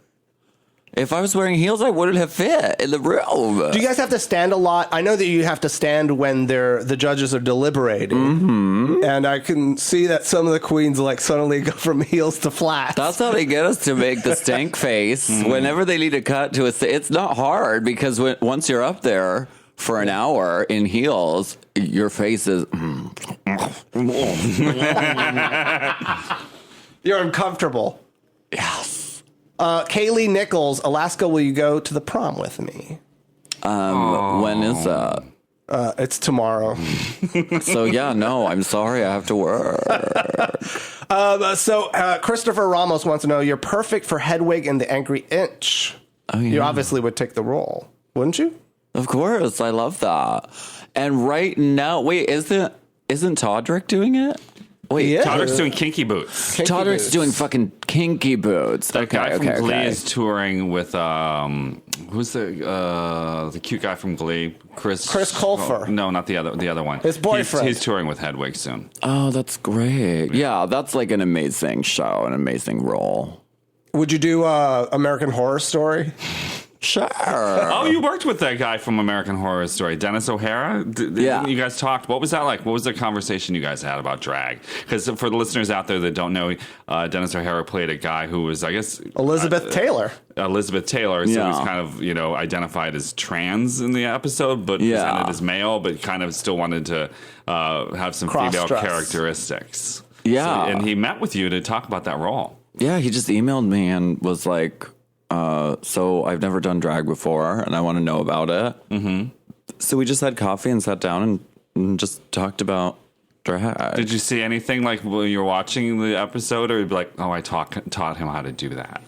S3: If I was wearing heels, I wouldn't have fit in the room.
S1: Do you guys have to stand a lot? I know that you have to stand when the judges are deliberating. Mm-hmm. And I can see that some of the queens like suddenly go from heels to flats.
S3: That's how they get us to make the stank face. Whenever they need to cut to it's not hard, because once you're up there for an hour in heels, your face is...
S1: You're uncomfortable.
S3: Yes.
S1: Kaylee Nichols, Alaska, will you go to the prom with me?
S3: When is that?
S1: It's tomorrow.
S3: So yeah, no, I'm sorry, I have to work.
S1: Christopher Ramos wants to know, you're perfect for Hedwig and the Angry Inch.
S3: Oh, yeah.
S1: You obviously would take the role, wouldn't you?
S3: Of course, I love that. And right now, wait, isn't Todrick doing it? Wait,
S1: Yeah.
S2: Todrick's doing kinky boots.
S3: Todrick's doing fucking kinky boots.
S2: That guy from Glee is touring with who's the cute guy from Glee? Chris
S1: Colfer.
S2: No, not the other one.
S1: His boyfriend.
S2: He's touring with Hedwig soon.
S3: Oh, that's great. Yeah, that's like an amazing show, an amazing role.
S1: Would you do American Horror Story?
S3: Sure.
S2: Oh, you worked with that guy from American Horror Story, Dennis O'Hara?
S3: Yeah.
S2: You guys talked. What was that like? What was the conversation you guys had about drag? Because for the listeners out there that don't know, Dennis O'Hara played a guy who was, I guess...
S1: Elizabeth Taylor.
S2: Elizabeth Taylor. So he's kind of, identified as trans in the episode, but presented as male, but kind of still wanted to have some female characteristics.
S3: Yeah.
S2: So, and he met with you to talk about that role.
S3: Yeah, he just emailed me and was like, so I've never done drag before and I want to know about it. Mm-hmm. So we just had coffee and sat down and just talked about drag.
S2: Did you see anything like when you were watching the episode, or you'd be like, oh, I taught him how to do that?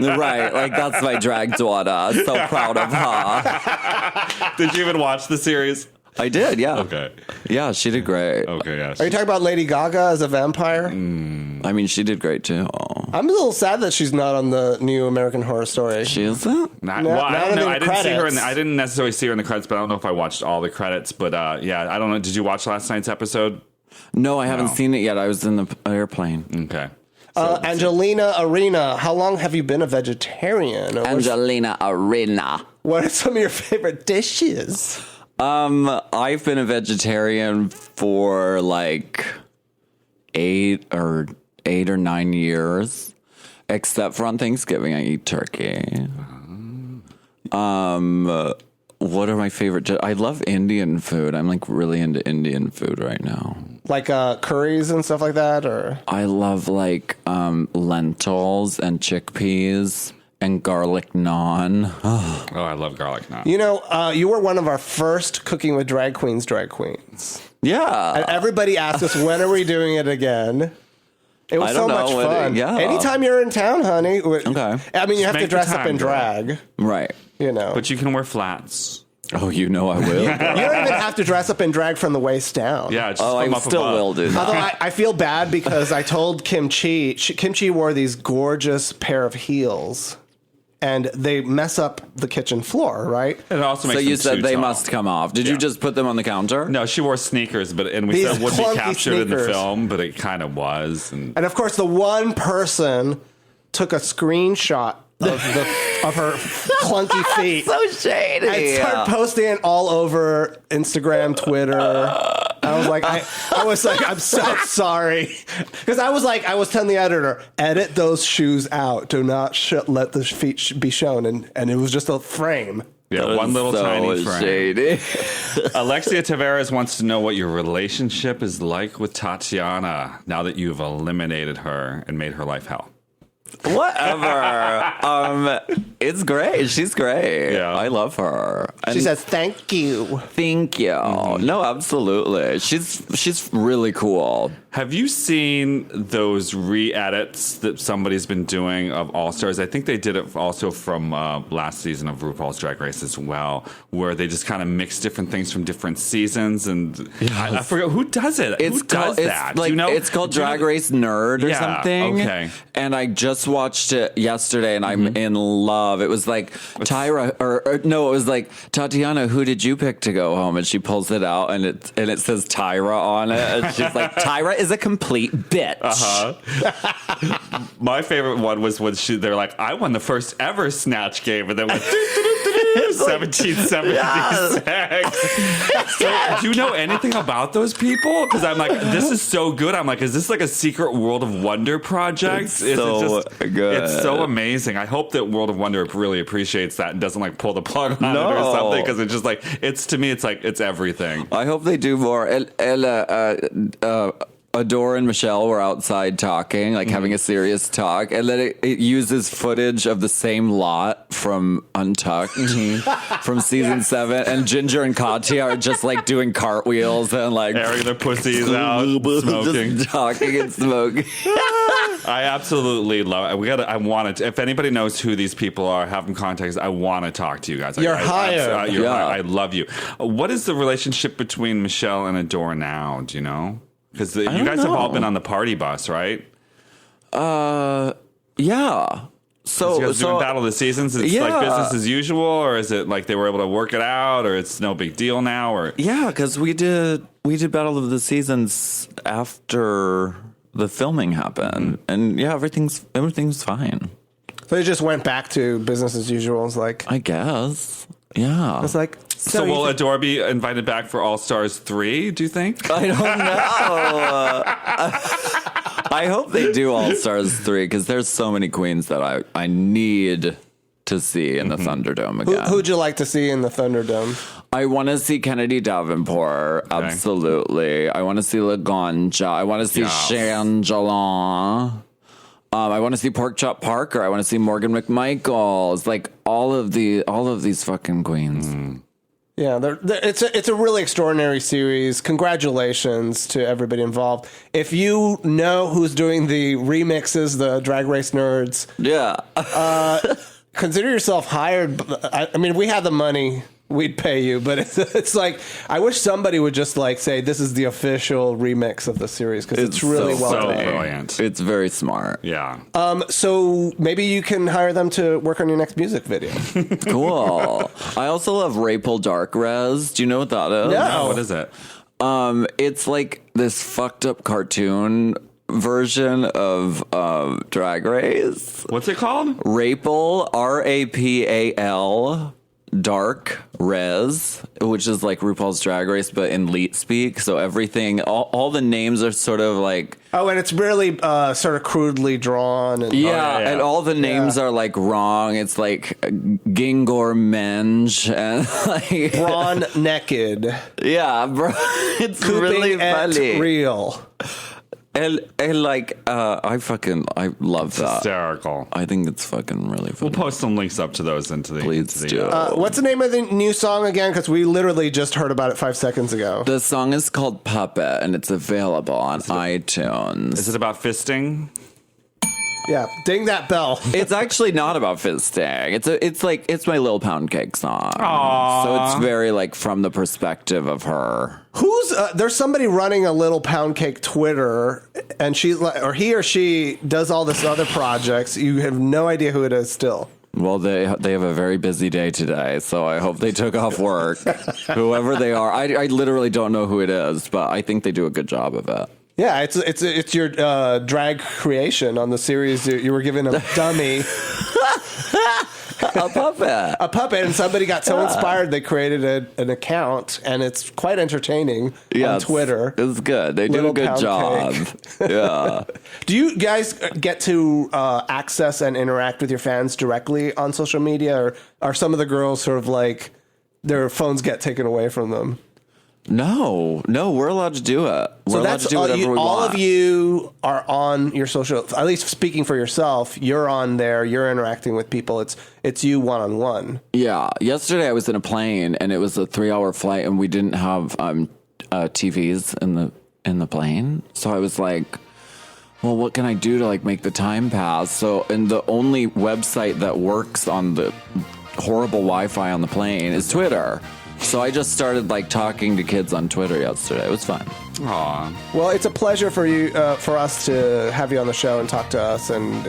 S3: Right, like that's my drag daughter. So proud of her.
S2: Did you even watch the series?
S3: I did, yeah.
S2: Okay.
S3: Yeah, she did great.
S2: Okay, yeah.
S1: Are you talking about Lady Gaga as a vampire?
S3: I mean, she did great too.
S1: I'm a little sad that she's not on the new American Horror Story.
S3: She isn't?
S2: I
S1: not
S2: don't know.
S1: in the
S2: I didn't see her.
S1: credits.
S2: I didn't necessarily see her in the credits, but I don't know if I watched all the credits. But yeah, I don't know. Did you watch last night's episode?
S3: No, I haven't seen it yet. I was in the airplane.
S2: Okay.
S1: Angelina Arena, how long have you been a vegetarian?
S3: Angelina Arena.
S1: What are some of your favorite dishes?
S3: I've been a vegetarian for like 8 or 9 years, except for on Thanksgiving I eat turkey. What are my favorite? I love Indian food. I'm like really into Indian food right now.
S1: Like curries and stuff like that, or
S3: I love like lentils and chickpeas and garlic naan.
S2: Oh, I love garlic naan.
S1: you were one of our first Cooking with Drag Queens.
S3: Yeah.
S1: And everybody asked us, when are we doing it again? It was
S3: I
S1: so
S3: don't
S1: much
S3: know
S1: fun.
S3: yeah.
S1: Anytime you're in town, honey.
S3: Okay.
S1: I mean, you have
S2: Make
S1: to dress
S2: the
S1: up
S2: time,
S1: in
S2: girl.
S1: drag.
S3: Right.
S2: But you can wear flats.
S3: Oh, I will.
S1: You don't even have to dress up in drag from the waist down.
S2: Yeah, just
S3: I
S2: from up
S3: still
S2: above.
S3: will do that.
S1: Although I feel bad because I told Kim Chi wore these gorgeous pair of heels, and they mess up the kitchen floor, right?
S2: It also
S3: So
S2: makes
S3: you
S2: them
S3: said
S2: too
S3: they
S2: tall.
S3: must come off. Did you just put them on the counter?
S2: No, she wore sneakers, and we
S1: These
S2: said it would be
S1: clunky
S2: captured in the
S1: sneakers.
S2: film, but it kind of was. And
S1: And of course, the one person took a screenshot of her clunky feet.
S3: So shady.
S1: I started posting it all over Instagram, Twitter. I was like, I'm so sorry. Because I was telling the editor, edit those shoes out. Do not let the feet be shown. And it was just a frame.
S2: yeah, one little
S3: so
S2: tiny frame.
S3: shady.
S2: Alexia Tavares wants to know what your relationship is like with Tatiana now that you've eliminated her and made her life hell.
S3: Whatever. It's great. She's great.
S2: Yeah.
S3: I love her.
S1: She
S3: And
S1: says, thank you.
S3: thank you. No, absolutely. She's really cool.
S2: Have you seen those re-edits that somebody's been doing of All Stars? I think they did it also from last season of RuPaul's Drag Race as well, where they just kind of mix different things from different seasons. And I forget who does it. Who does that?
S3: Like,
S2: Do you know?
S3: it's called Drag Race Nerd or
S2: Yeah,
S3: something.
S2: okay.
S3: And I just watched it yesterday, and I'm in love. It was like Tyra, or no, it was like Tatiana. Who did you pick to go home? And she pulls it out, and it says Tyra on it. And she's like, Tyra is a complete bitch.
S2: My favorite one was when they're like, I won the first ever Snatch game, and then went 1776. So, do you know anything about those people? Because I'm like, this is so good. I'm like, is this like a secret World of Wonder project?
S3: It's so good.
S2: It's so amazing. I hope that World of Wonder really appreciates that and doesn't like pull the plug on it or
S3: No.
S2: something. Because it's just like, to me, it's like, it's everything.
S3: I hope they do more. Adore and Michelle were outside talking, like having a serious talk, and then it uses footage of the same lot from Untucked from season 7, and Ginger and Katya are just like doing cartwheels and like
S2: Airing their pussies out, smoking.
S3: just talking and smoking.
S2: I absolutely love it. I want to. If anybody knows who these people are, have them contact us. I want to talk to you guys.
S1: You're hired.
S2: You're
S3: Yeah.
S2: hired. I love you. What is the relationship between Michelle and Adore now? Do you know? Because you
S3: don't
S2: guys have all
S3: know.
S2: been on the party bus, right?
S3: Yeah. So
S2: You guys doing Battle of the Seasons? It's like
S3: Yeah.
S2: business as usual, or is it like they were able to work it out, or it's no big deal now, or
S3: yeah, because we did Battle of the Seasons after the filming happened, and yeah, everything's fine.
S1: So they just went back to business as usual. It's like,
S3: I guess. Yeah.
S1: it's like,
S2: So will Adore be invited back for All Stars 3, do you think?
S3: I don't know. I hope they do All Stars 3 because there's so many queens that I need to see in the Thunderdome again.
S1: Who'd you like to see in the Thunderdome?
S3: I want to see Kennedy Davenport. Absolutely. I want to see Laganja. I want to see Shangela. I want to see Pork Chop Parker. I want to see Morgan McMichaels. Like all of these fucking queens.
S1: Yeah, it's a really extraordinary series. Congratulations to everybody involved. If you know who's doing the remixes, the Drag Race nerds, consider yourself hired. I mean, if we had the money, we'd pay you. But it's like, I wish somebody would just like say, this is the official remix of the series because it's really well done.
S2: Brilliant.
S3: It's very smart.
S2: Yeah.
S1: So maybe you can hire them to work on your next music video.
S3: Cool. I also love RuPaul Dark Res. Do you know what that is?
S1: No.
S2: What is it?
S3: It's like this fucked up cartoon version of Drag Race.
S2: What's it called?
S3: RuPaul, RAPAL, Dark Res, which is like RuPaul's Drag Race, but in Leet speak. So everything, all the names are sort of like...
S1: Oh, and it's really sort of crudely drawn. And,
S3: and all the names are like wrong. It's like Gingor Menge and like...
S1: Brawn Naked.
S3: Yeah, bro. It's really funny.
S1: Real.
S3: And like, I love that.
S2: Hysterical.
S3: I think it's fucking really funny.
S2: We'll post some links up to those into the...
S3: Please do.
S1: What's the name of the new song again? Because we literally just heard about it 5 seconds ago.
S3: The song is called Puppet, and it's available on iTunes.
S2: Is it about fisting?
S1: Yeah, ding that bell.
S3: It's actually not about fisting. It's my Lil Poundcake song.
S2: Aww.
S3: So it's very like from the perspective of her.
S1: There's somebody running a Little Poundcake Twitter, and he or she does all this other projects. You have no idea who it is still.
S3: Well, they have a very busy day today, so I hope they took off work. Whoever they are, I literally don't know who it is, but I think they do a good job of it.
S1: Yeah, it's your drag creation on the series. You were given a dummy.
S3: A puppet,
S1: and somebody got so inspired they created an account, and it's quite entertaining on Twitter.
S3: It's good. They do a good job. Yeah.
S1: Do you guys get to access and interact with your fans directly on social media, or are some of the girls sort of like their phones get taken away from them?
S3: No, we're allowed to do it. We're allowed to do whatever we want.
S1: All of you are on your social, at least speaking for yourself, you're on there, you're interacting with people. It's you one-on-one.
S3: Yeah. Yesterday I was in a plane and it was a 3-hour flight and we didn't have TVs in the plane. So I was like, well, what can I do to like make the time pass? So, and the only website that works on the horrible Wi-Fi on the plane is Twitter. So I just started like talking to kids on Twitter yesterday. It was fun.
S2: Aw.
S1: Well, it's a pleasure for you, for us to have you on the show and talk to us. And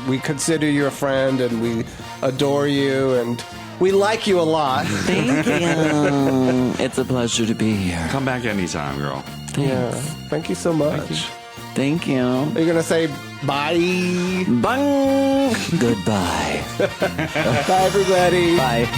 S1: we consider you a friend, and we adore you, and we like you a lot.
S3: Thank you. It's a pleasure to be here.
S2: Come back anytime, girl.
S3: Thanks.
S1: Yeah, thank you so much.
S3: Thank you.
S1: Are you gonna say bye?
S3: Bye. Goodbye.
S1: Bye, everybody.
S3: Bye.